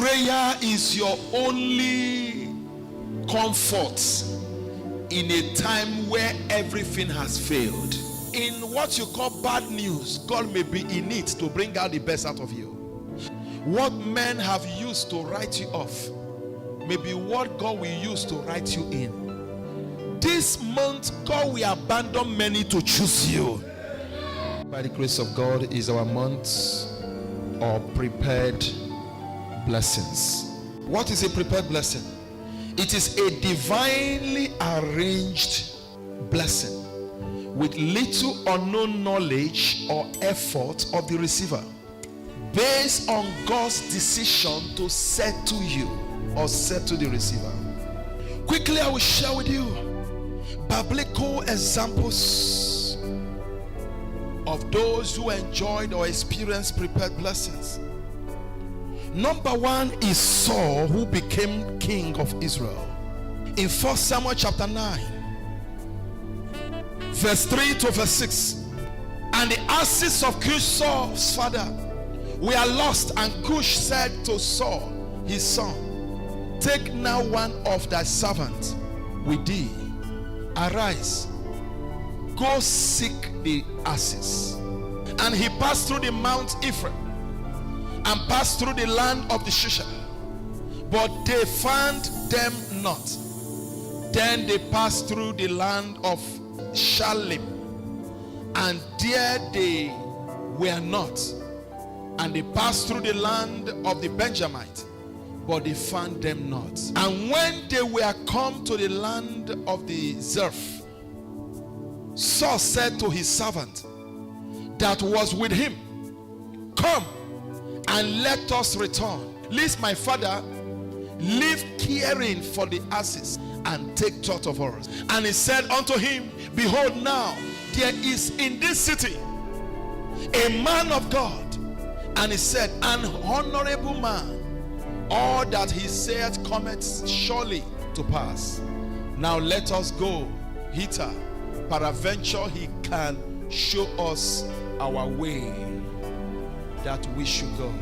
Prayer is your only comfort in a time where everything has failed. In what you call bad news, God may be in it to bring out the best out of you. What men have used to write you off may be what God will use to write you in. This month, God will abandon many to choose you. By the grace of God, is our month of prepared blessings. What is a prepared blessing? It is a divinely arranged blessing with little unknown knowledge or effort of the receiver, based on God's decision to settle you or settle the receiver. Quickly, I will share with you biblical examples of those who enjoyed or experienced prepared blessings. Number one is Saul, who became king of Israel. In 1 Samuel chapter 9, verse 3 to verse 6. And the asses of Cush, Saul's father, were lost. And Cush said to Saul, his son, take now one of thy servants with thee. Arise, go seek the asses. And he passed through the Mount Ephraim and passed through the land of the Shusha, but they found them not. Then they passed through the land of Shalim, and there they were not. And they passed through the land of the Benjamites, but they found them not. And when they were come to the land of the Zerf, Saul said to his servant that was with him, come and let us return, lest my father leave caring for the asses and take thought of us. And he said unto him, behold, now there is in this city a man of God. And he said, an honorable man. All that he said cometh surely to pass. Now let us go hither, peradventure he can show us our way that we should go.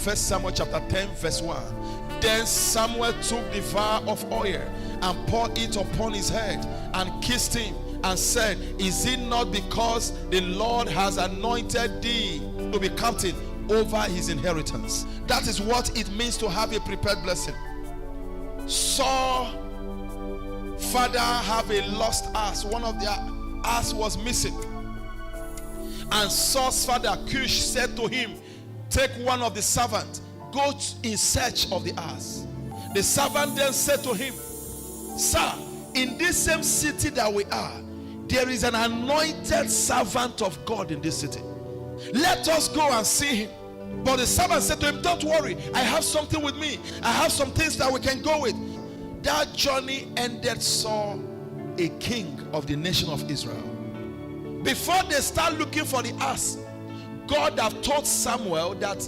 1 Samuel chapter 10 verse 1. Then Samuel took the vial of oil and poured it upon his head and kissed him and said, is it not because the Lord has anointed thee to be captain over his inheritance? That is what it means to have a prepared blessing. Saul father have a lost ass. One of their ass was missing. And Saul's father Cush said to him, take one of the servants, go in search of the ass. The servant then said to him, sir, in this same city that we are, there is an anointed servant of God in this city. Let us go and see him. But the servant said to him, don't worry, I have something with me. I have some things that we can go with. That journey ended Saul a king of the nation of Israel. Before they start looking for the ass, God have told Samuel that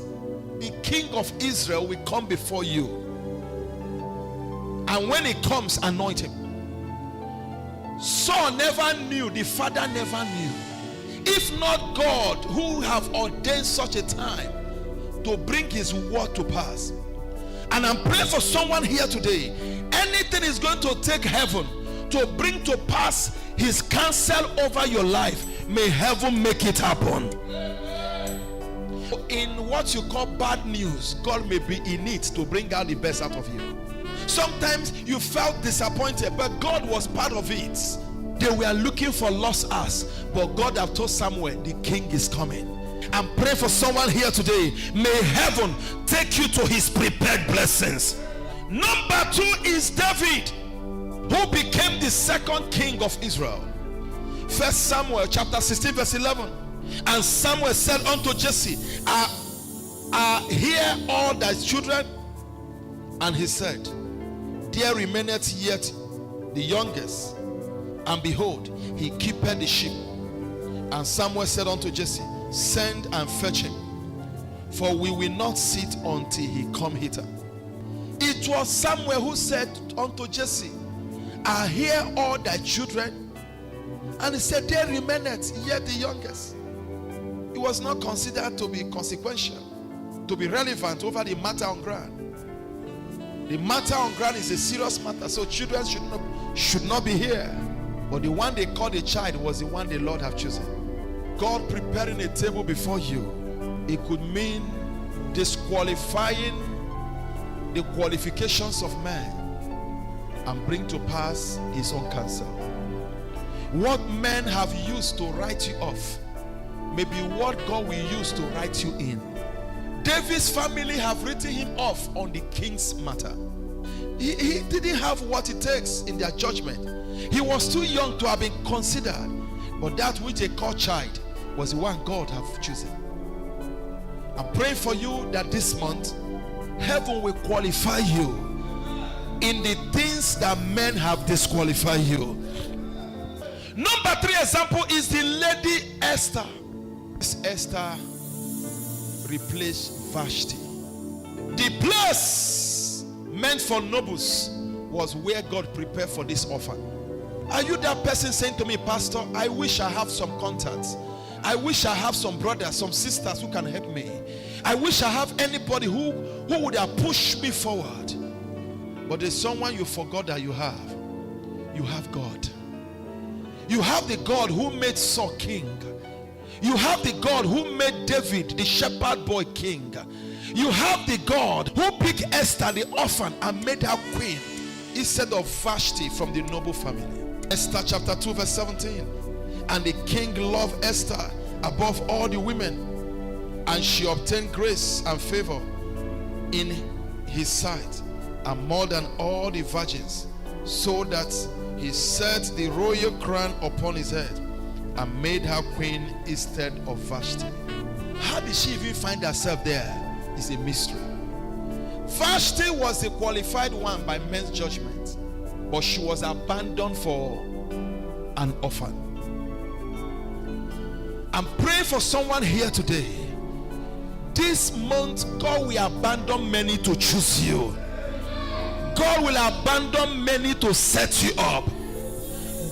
the king of Israel will come before you. And when he comes, anoint him. Saul never knew, the father never knew. If not God, who have ordained such a time to bring his word to pass. And I'm praying for someone here today. Anything is going to take heaven to bring to pass his counsel over your life, may heaven make it happen. In what you call bad news, God may be in it to bring out the best out of you. Sometimes you felt disappointed, but God was part of it. They were looking for lost ass, but God have told Samuel, the king is coming. I'm praying for someone here today. May heaven take you to his prepared blessings. Number two is David, who became the second king of Israel. 1 Samuel chapter 16 verse 11. And Samuel said unto Jesse, are here all thy children? And he said, there remaineth yet the youngest, and behold, he keepeth the sheep. And Samuel said unto Jesse, send and fetch him, for we will not sit until he come hither. It was Samuel who said unto Jesse, are here all thy children? And he said, there remaineth yet the youngest. It was not considered to be consequential, to be relevant over the matter on ground. The matter on ground is a serious matter, so children should not be here. But the one they called a child was the one the Lord have chosen. God preparing a table before you, it could mean disqualifying the qualifications of man and bring to pass his own counsel. What men have used to write you off may be what God will use to write you in. David's family have written him off on the king's matter. He didn't have what it takes in their judgment. He was too young to have been considered. But that which they call child was the one God have chosen. I'm praying for you that this month heaven will qualify you in the things that men have disqualified you. Number 3 example is the lady Esther. This Esther replaced Vashti. The place meant for nobles was where God prepared for this orphan. Are you that person saying to me, Pastor, I wish I have some contacts. I wish I have some brothers, some sisters who can help me. I wish I have anybody who would have pushed me forward. But there's someone you forgot that you have. You have God. You have the God who made Saul king. You have the God who made David, the shepherd boy, king. You have the God who picked Esther, the orphan, and made her queen instead of Vashti from the noble family. Esther chapter 2 verse 17. And the king loved Esther above all the women, and she obtained grace and favor in his sight, and more than all the virgins, so that he set the royal crown upon his head and made her queen instead of Vashti. How did she even find herself there? It's a mystery. Vashti was the qualified one by men's judgment, but she was abandoned for an orphan. I'm praying for someone here today. This month, God will abandon many to choose you. God will abandon many to set you up.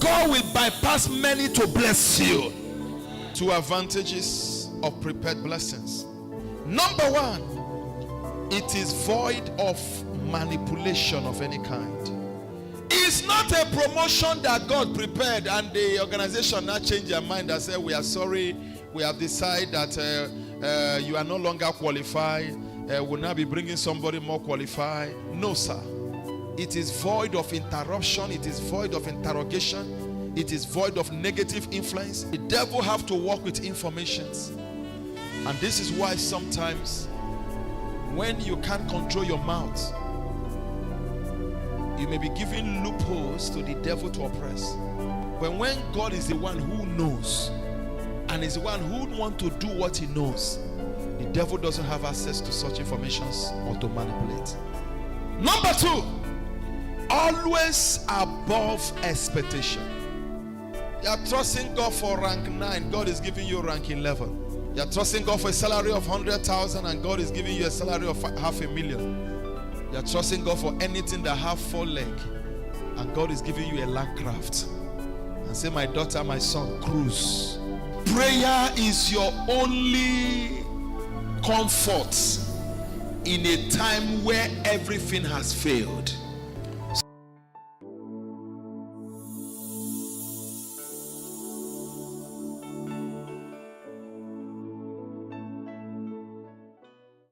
God will bypass many to bless you. 2 advantages of prepared blessings. Number 1, it is void of manipulation of any kind. It's not a promotion that God prepared and the organization now changed their mind and said, we are sorry, we have decided that you are no longer qualified. We'll now be bringing somebody more qualified. No, sir. It is void of interruption. It is void of interrogation. It is void of negative influence. The devil have to work with informations. And this is why sometimes when you can't control your mouth, you may be giving loopholes to the devil to oppress. But when God is the one who knows and is the one who wants to do what he knows, the devil doesn't have access to such informations or to manipulate. Number 2, always above expectation. You are trusting God for rank 9, God is giving you rank 11. You are trusting God for a salary of 100,000 and God is giving you a salary of 500,000. You are trusting God for anything that have 4 legs and God is giving you a land craft. And say, my daughter, my son, cruise. Prayer is your only comfort in a time where everything has failed.